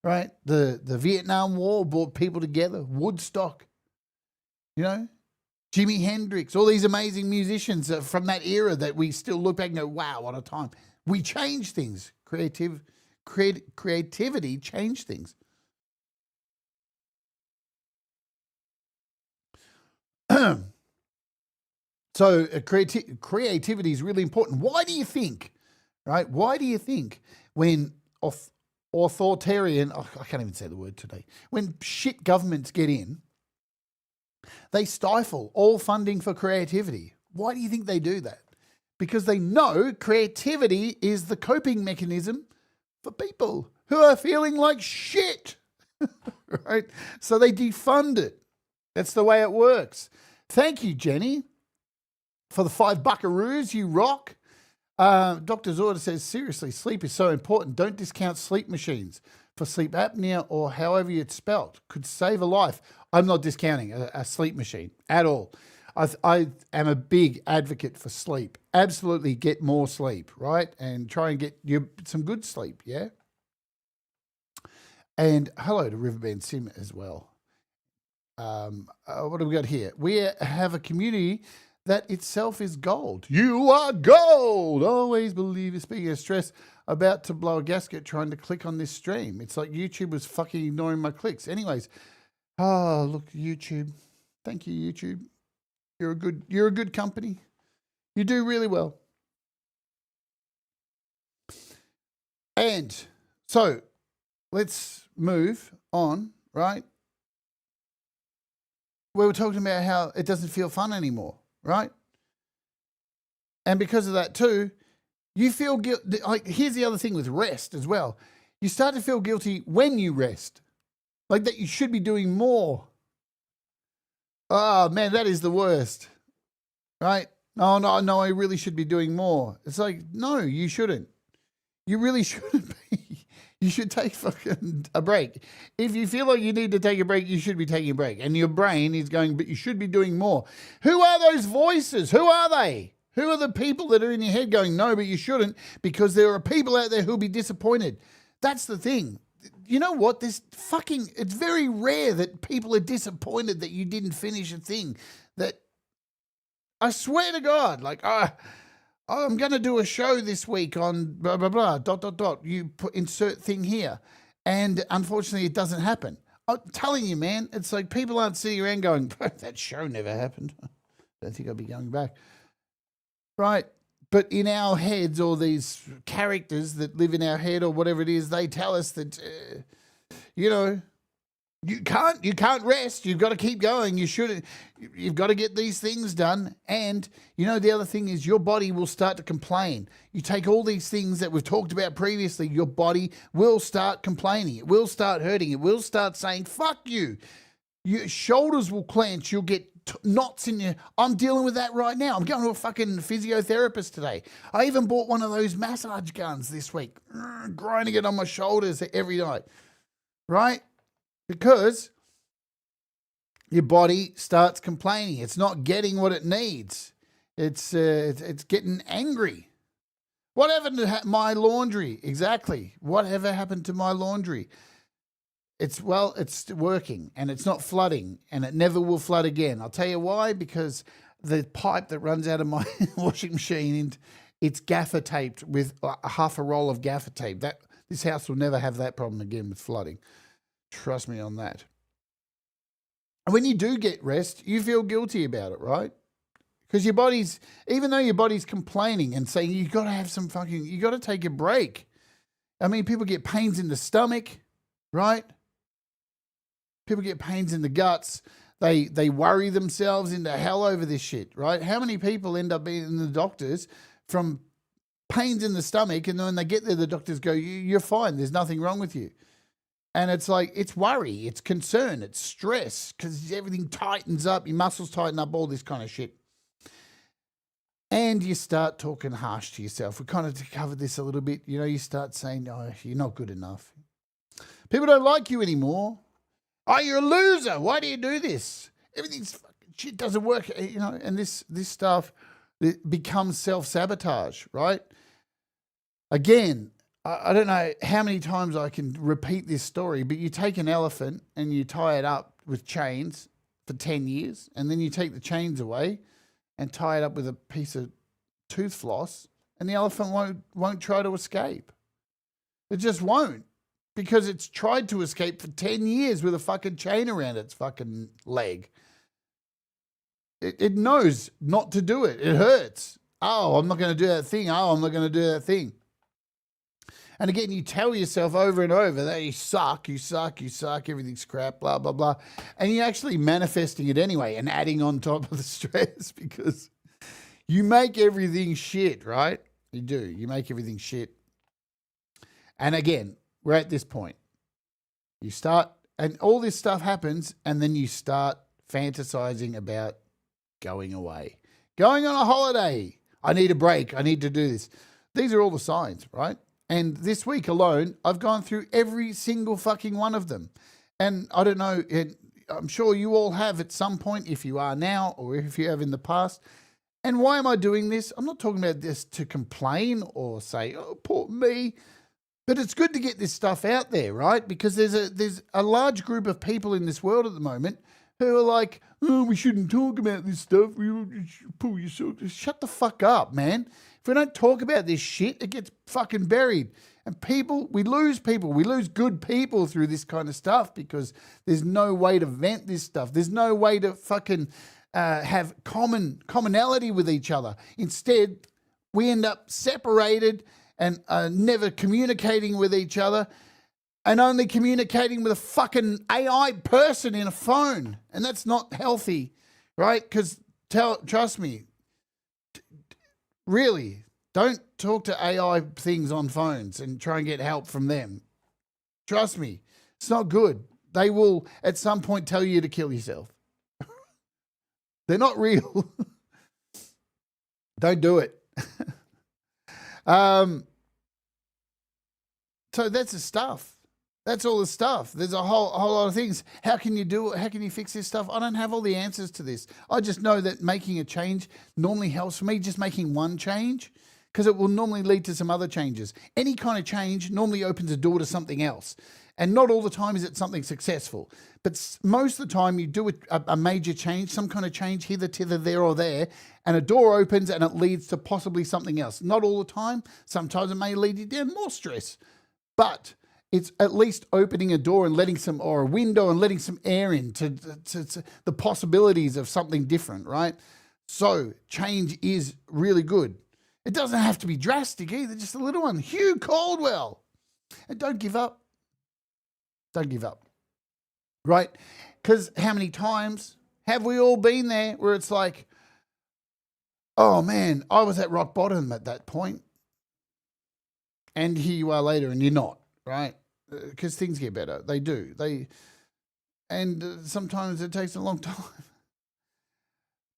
right? The Vietnam War brought people together. Woodstock, you know, Jimi Hendrix, all these amazing musicians from that era that we still look back and go, wow, what a time. We changed things. Creativity changed things. So creativity is really important. Why do you think, right? Why do you think when authoritarian, I can't even say the word today, when shit governments get in, they stifle all funding for creativity? Why do you think they do that? Because they know creativity is the coping mechanism for people who are feeling like shit, right? So they defund it. That's the way it works. Thank you, Jenny, for the 5 buckaroos. You rock. Doctor's order says, seriously, sleep is so important. Don't discount sleep machines for sleep apnea or however it's spelt. Could save a life. I'm not discounting a sleep machine at all. I am a big advocate for sleep. Absolutely get more sleep, right? And try and get you some good sleep, yeah? And hello to Riverbend Sim as well. What do we got here? We have a community that itself is gold. You are gold. Always believe it. Speaking of stress, about to blow a gasket trying to click on this stream. It's like YouTube was fucking ignoring my clicks. Anyways, oh, look, YouTube. Thank you, YouTube. You're a good company. You do really well. And so let's move on, right? We were talking about how it doesn't feel fun anymore, right? And because of that too, you feel guilty. Like, here's the other thing with rest as well. You start to feel guilty when you rest. Like that you should be doing more. Oh, man, that is the worst, right? Oh, no, I really should be doing more. It's like, no, you shouldn't. You really shouldn't be. You should take fucking a break. If you feel like you need to take a break, you should be taking a break. And your brain is going, but you should be doing more. Who are those voices? Who are they? Who are the people that are in your head going, no, but you shouldn't? Because there are people out there who'll be disappointed. That's the thing. You know what? It's very rare that people are disappointed that you didn't finish a thing. That, I swear to God, like, I'm going to do a show this week on blah, blah, blah, ... You put insert thing here. And unfortunately, it doesn't happen. I'm telling you, man, it's like people aren't sitting around going, that show never happened. I don't think I'll be going back. Right. But in our heads, or these characters that live in our head or whatever it is, they tell us that, you can't rest. You've got to keep going. You've got to get these things done. And, the other thing is your body will start to complain. You take all these things that we've talked about previously, your body will start complaining. It will start hurting. It will start saying, fuck you. Your shoulders will clench. You'll get knots in your... I'm dealing with that right now. I'm going to a fucking physiotherapist today. I even bought one of those massage guns this week, grinding it on my shoulders every night. Right? Because your body starts complaining. It's not getting what it needs. It's getting angry. What happened to my laundry? Exactly. Whatever happened to my laundry? It's working and it's not flooding and it never will flood again. I'll tell you why, because the pipe that runs out of my washing machine, it's gaffer taped with half a roll of gaffer tape. This house will never have that problem again with flooding. Trust me on that. And when you do get rest, you feel guilty about it, right? Because even though your body's complaining and saying you got to take a break. I mean, people get pains in the stomach, right? People get pains in the guts. They worry themselves into hell over this shit, right? How many people end up being in the doctors from pains in the stomach, and then when they get there, the doctors go, you're fine. There's nothing wrong with you. And it's like, it's worry, it's concern, it's stress, because everything tightens up, your muscles tighten up, all this kind of shit. And you start talking harsh to yourself. We kind of covered this a little bit. You start saying, oh, you're not good enough. People don't like you anymore. Oh, you're a loser. Why do you do this? Everything's fucking shit doesn't work, and this stuff, it becomes self-sabotage, right? Again, I don't know how many times I can repeat this story, but you take an elephant and you tie it up with chains for 10 years, and then you take the chains away and tie it up with a piece of tooth floss, and the elephant won't try to escape. It just won't, because it's tried to escape for 10 years with a fucking chain around its fucking leg. It knows not to do it. It hurts. Oh, I'm not going to do that thing. Oh, I'm not going to do that thing. And again, you tell yourself over and over that you suck, everything's crap, blah, blah, blah. And you're actually manifesting it anyway and adding on top of the stress, because you make everything shit, right? You do. You make everything shit. And again, we're at this point. You start, and all this stuff happens, and then you start fantasizing about going away. Going on a holiday. I need a break. I need to do this. These are all the signs, right? And this week alone, I've gone through every single fucking one of them. And I don't know, I'm sure you all have at some point, if you are now or if you have in the past. And why am I doing this? I'm not talking about this to complain or say, oh, poor me. But it's good to get this stuff out there, right? Because there's a large group of people in this world at the moment who are like, oh, we shouldn't talk about this stuff. Pull yourself. Shut the fuck up, man. If we don't talk about this shit, it gets fucking buried. And we lose good people through this kind of stuff, because there's no way to vent this stuff. There's no way to fucking have commonality with each other. Instead, we end up separated and never communicating with each other, and only communicating with a fucking AI person in a phone. And that's not healthy, right? Because trust me, really, don't talk to AI things on phones and try and get help from them. Trust me, it's not good. They will at some point tell you to kill yourself. They're not real. Don't do it. So that's the stuff. That's all the stuff. There's a whole lot of things. How can you do it? How can you fix this stuff? I don't have all the answers to this. I just know that making a change normally helps for me, just making one change, because it will normally lead to some other changes. Any kind of change normally opens a door to something else. And not all the time is it something successful. But most of the time you do a major change, some kind of change, hither, thither, there or there, and a door opens and it leads to possibly something else. Not all the time. Sometimes it may lead you down more stress. But it's at least opening a door and or a window and letting some air in to the possibilities of something different, right? So change is really good. It doesn't have to be drastic either, just a little one. Hugh Caldwell. And don't give up. Don't give up, right? Because how many times have we all been there where it's like, oh man, I was at rock bottom at that point. And here you are later and you're not, right? Because things get better. They do. Sometimes it takes a long time.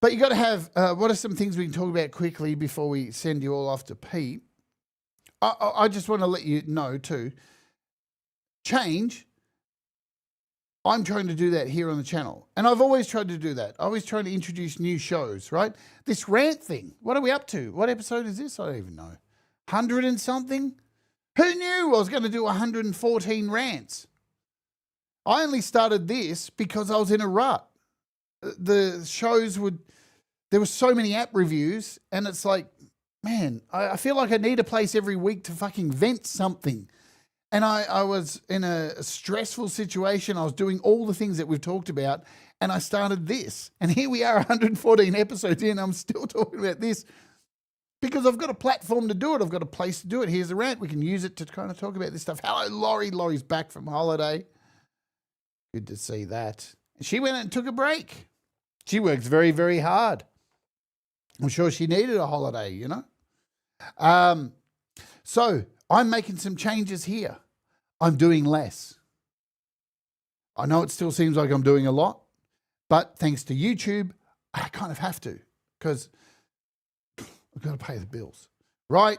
But you got to have, what are some things we can talk about quickly before we send you all off to Pete? I just want to let you know too, change, I'm trying to do that here on the channel. And I've always tried to do that. I always try to introduce new shows, right? This rant thing, what are we up to? What episode is this? I don't even know. 100 and something? Who knew I was going to do 114 rants? I only started this because I was in a rut. The shows there were so many app reviews, and it's like, man, I feel like I need a place every week to fucking vent something. And I was in a stressful situation. I was doing all the things that we've talked about, and I started this. And here we are 114 episodes in, I'm still talking about this. Because I've got a platform to do it. I've got a place to do it. Here's a rant. We can use it to kind of talk about this stuff. Hello, Laurie. Laurie's back from holiday. Good to see that. She went and took a break. She works very, very hard. I'm sure she needed a holiday, you know. So I'm making some changes here. I'm doing less. I know it still seems like I'm doing a lot, but thanks to YouTube, I kind of have to, because I've got to pay the bills, right?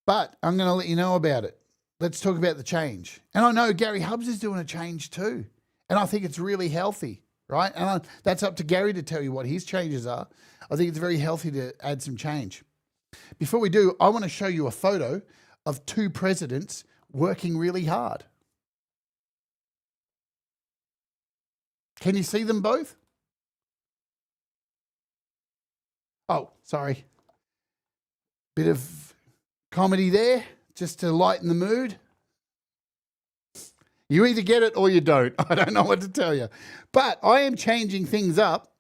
But I'm going to let you know about it. Let's talk about the change. And I know Gary Hubbs is doing a change too. And I think it's really healthy. right? And that's up to Gary to tell you what his changes are. I think it's very healthy to add some change. Before we do, I want to show you a photo of two presidents working really hard. Can you see them both? Oh, sorry. Bit of comedy there, just to lighten the mood. You either get it or you don't. I don't know what to tell you. But I am changing things up.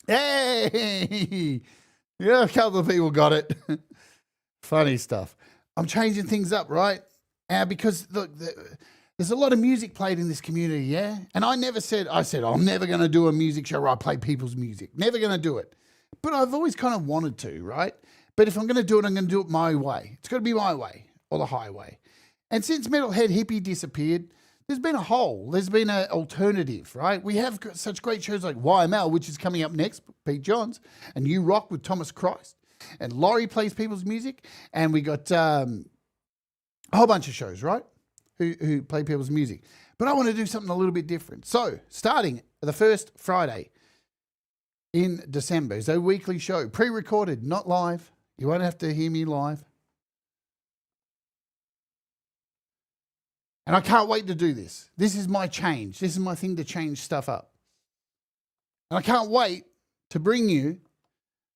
Hey! Yeah, a couple of people got it. Funny stuff. I'm changing things up, right? Because, look, there's a lot of music played in this community, yeah? And I said, I'm never going to do a music show where I play people's music. Never going to do it. But I've always kind of wanted to, right? But if I'm going to do it, I'm going to do it my way. It's got to be my way or the highway. And since Metalhead Hippie disappeared, there's been a hole. There's been an alternative, right? We have got such great shows like YML, which is coming up next, Pete Johns, and You Rock with Thomas Christ. And Laurie plays people's music. And we got a whole bunch of shows, right, who play people's music. But I want to do something a little bit different. So starting the first Friday in December is a weekly show, pre-recorded, not live. You won't have to hear me live. And I can't wait to do this. This is my change. This is my thing to change stuff up. And I can't wait to bring you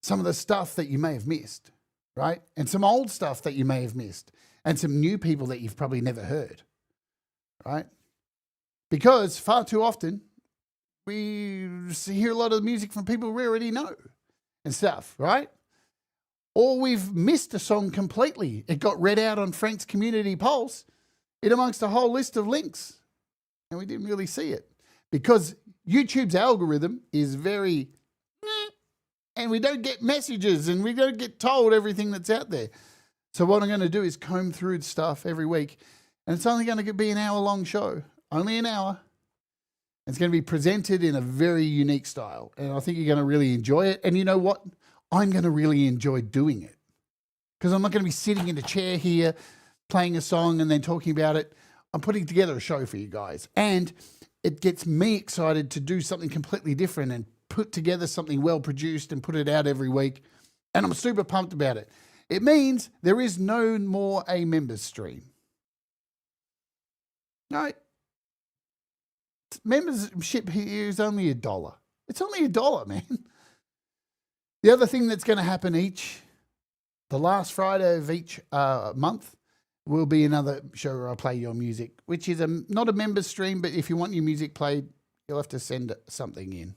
some of the stuff that you may have missed, right? And some old stuff that you may have missed. And some new people that you've probably never heard, right? Because far too often, we hear a lot of music from people we already know and stuff, right? Or we've missed a song completely. It got read out on Frank's Community Pulse in amongst a whole list of links, and we didn't really see it because YouTube's algorithm is very, and we don't get messages and we don't get told everything that's out there. So what I'm going to do is comb through stuff every week, and it's only going to be an hour-long show, only an hour. It's going to be presented in a very unique style, and I think you're going to really enjoy it. And you know what? I'm going to really enjoy doing it because I'm not going to be sitting in a chair here playing a song and then talking about it. I'm putting together a show for you guys, and it gets me excited to do something completely different and put together something well produced and put it out every week. And I'm super pumped about it. It means there is no more a members stream. No, membership here is only $1. It's only $1, man. The other thing that's going to happen the last Friday of each month will be another show where I play your music, which is not a members stream, but if you want your music played, you'll have to send something in.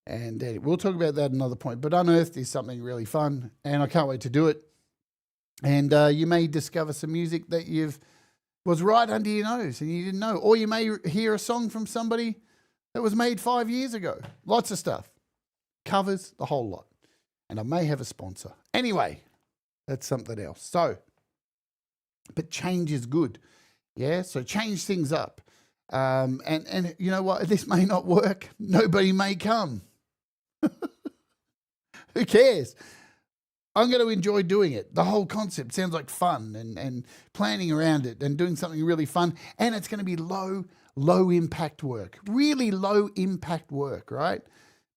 And we'll talk about that another point. But Unearthed is something really fun, and I can't wait to do it. And you may discover some music that was right under your nose and you didn't know. Or you may hear a song from somebody that was made 5 years ago. Lots of stuff. Covers, the whole lot. And I may have a sponsor. Anyway, that's something else. So, but change is good. Yeah, so change things up. And you know what? This may not work. Nobody may come. Who cares? I'm going to enjoy doing it. The whole concept sounds like fun and planning around it and doing something really fun. And it's going to be low impact work, really low impact work, right?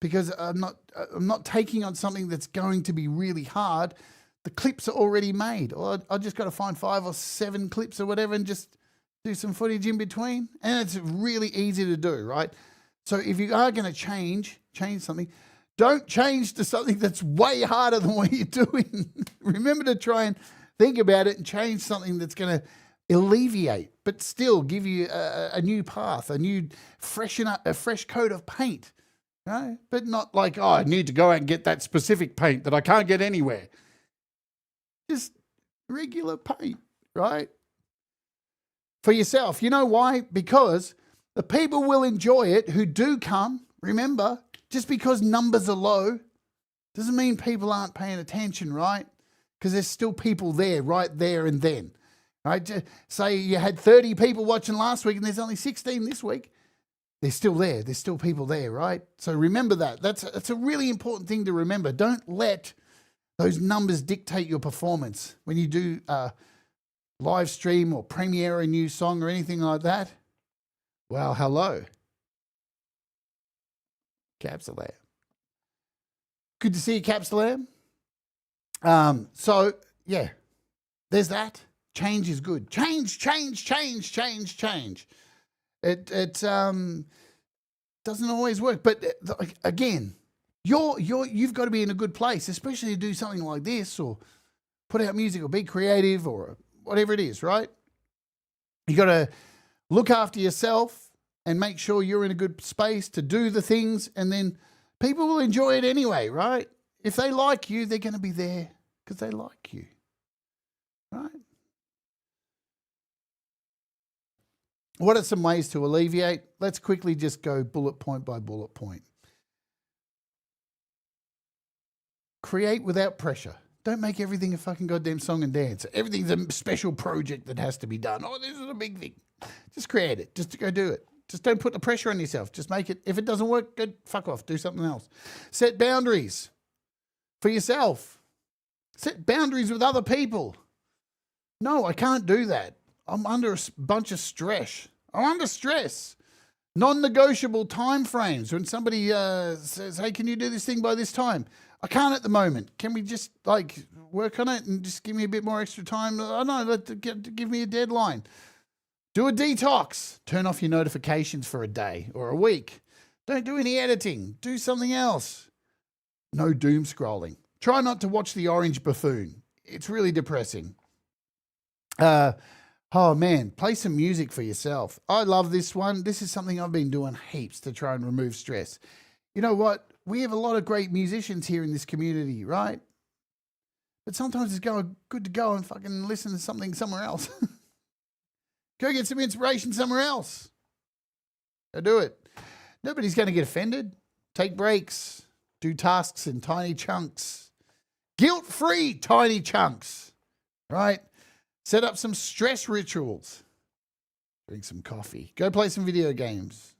Because I'm not taking on something that's going to be really hard. The clips are already made. Or I just got to find 5 or 7 clips or whatever and just do some footage in between. And it's really easy to do, right? So if you are going to change something, don't change to something that's way harder than what you're doing. Remember to try and think about it and change something that's going to alleviate, but still give you a new path, a fresh coat of paint. Right? But not like, I need to go out and get that specific paint that I can't get anywhere. Just regular paint, right? For yourself. You know why? Because the people will enjoy it who do come. Remember, just because numbers are low doesn't mean people aren't paying attention, right? Because there's still people there, right there and then. Right? Just say you had 30 people watching last week and there's only 16 this week. They're still there. There's still people there, right? So remember that. That's a really important thing to remember. Don't let those numbers dictate your performance. When you do live stream or premiere a new song or anything like that, well, hello. Capsulam. Good to see you, Capsulam. So, yeah, there's that. Change is good. Change. It doesn't always work, but again, you've got to be in a good place, especially to do something like this or put out music or be creative or whatever it is, right? You got to look after yourself and make sure you're in a good space to do the things, and then people will enjoy it anyway, right? If they like you, they're going to be there because they like you, right? What are some ways to alleviate? Let's quickly just go bullet point by bullet point. Create without pressure. Don't make everything a fucking goddamn song and dance. Everything's a special project that has to be done. Oh, this is a big thing. Just create it. Just go do it. Just don't put the pressure on yourself. Just make it. If it doesn't work, good, fuck off. Do something else. Set boundaries for yourself. Set boundaries with other people. No, I can't do that. I'm under a bunch of stress. I'm under stress. Non-negotiable time frames. When somebody says, hey, can you do this thing by this time? I can't at the moment. Can we just work on it and just give me a bit more extra time? I don't know, give me a deadline. Do a detox. Turn off your notifications for a day or a week. Don't do any editing. Do something else. No doom scrolling. Try not to watch The Orange Buffoon. It's really depressing. Oh, man, play some music for yourself. I love this one. This is something I've been doing heaps to try and remove stress. You know what? We have a lot of great musicians here in this community, right? But sometimes it's good to go and fucking listen to something somewhere else. Go get some inspiration somewhere else. Go do it. Nobody's going to get offended. Take breaks. Do tasks in tiny chunks. Guilt-free tiny chunks, right? Set up some stress rituals. Drink some coffee. Go play some video games.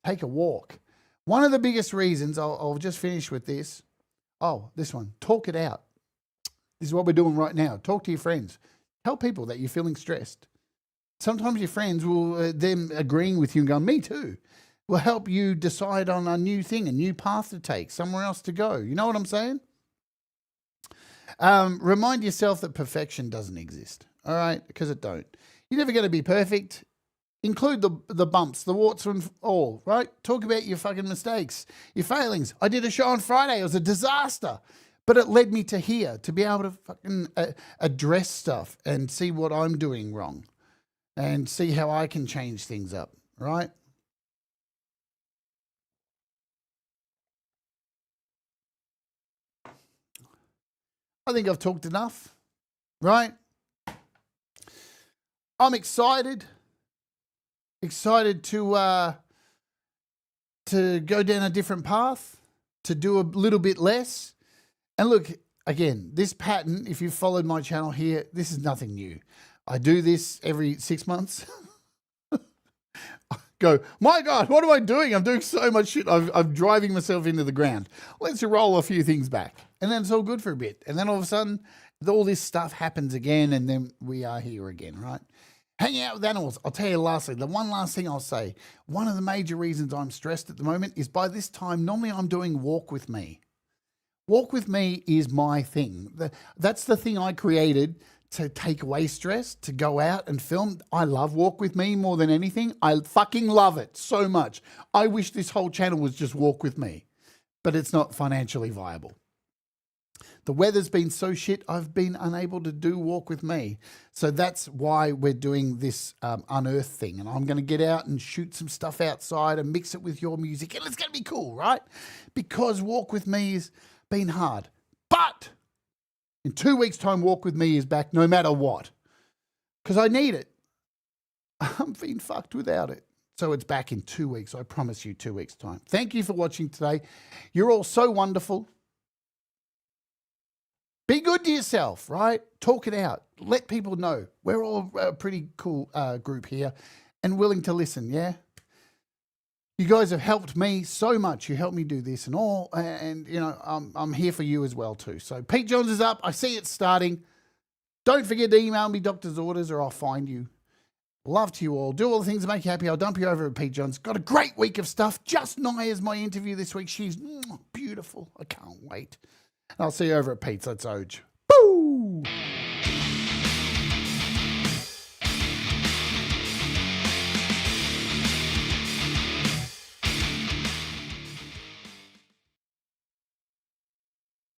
Take a walk. One of the biggest reasons, I'll just finish with this. Oh, this one. Talk it out. This is what we're doing right now. Talk to your friends. Tell people that you're feeling stressed. Sometimes your friends will, them agreeing with you and going, me too, will help you decide on a new thing, a new path to take, somewhere else to go. You know what I'm saying? Remind yourself that perfection doesn't exist. All right? Because it don't. You're never going to be perfect. Include the bumps, the warts and all, right? Talk about your fucking mistakes, your failings. I did a show on Friday. It was a disaster. But it led me to here, to be able to fucking address stuff and see what I'm doing wrong and see how I can change things up, right? I think I've talked enough, right? I'm excited to go down a different path, to do a little bit less. And look, again, this pattern, if you've followed my channel here, this is nothing new. I do this every 6 months. Go, my God, what am I doing? I'm doing so much shit. I'm driving myself into the ground. Let's roll a few things back. And then it's all good for a bit. And then all of a sudden, all this stuff happens again, and then we are here again, right? Hanging out with animals. I'll tell you lastly, the one last thing I'll say, one of the major reasons I'm stressed at the moment is by this time, normally I'm doing Walk With Me. Walk With Me is my thing. That's the thing I created to take away stress, to go out and film. I love Walk With Me more than anything. I fucking love it so much. I wish this whole channel was just Walk With Me, but it's not financially viable. The weather's been so shit, I've been unable to do Walk With Me. So that's why we're doing this Unearth thing. And I'm going to get out and shoot some stuff outside and mix it with your music. And it's going to be cool, right? Because Walk With Me has been hard. But in 2 weeks' time, Walk With Me is back no matter what. Because I need it. I'm being fucked without it. So it's back in 2 weeks. I promise you 2 weeks' time. Thank you for watching today. You're all so wonderful. Be good to yourself, right? Talk it out. Let people know. We're all a pretty cool group here and willing to listen, yeah? You guys have helped me so much. You helped me do this and all. And you know, I'm here for you as well too. So Pete Johns is up. I see it starting. Don't forget to email me doctor's orders or I'll find you. Love to you all. Do all the things that make you happy. I'll dump you over at Pete John's. Got a great week of stuff. Just Naya's my interview this week. She's beautiful. I can't wait. And I'll see you over at Pete's. Let's Oge.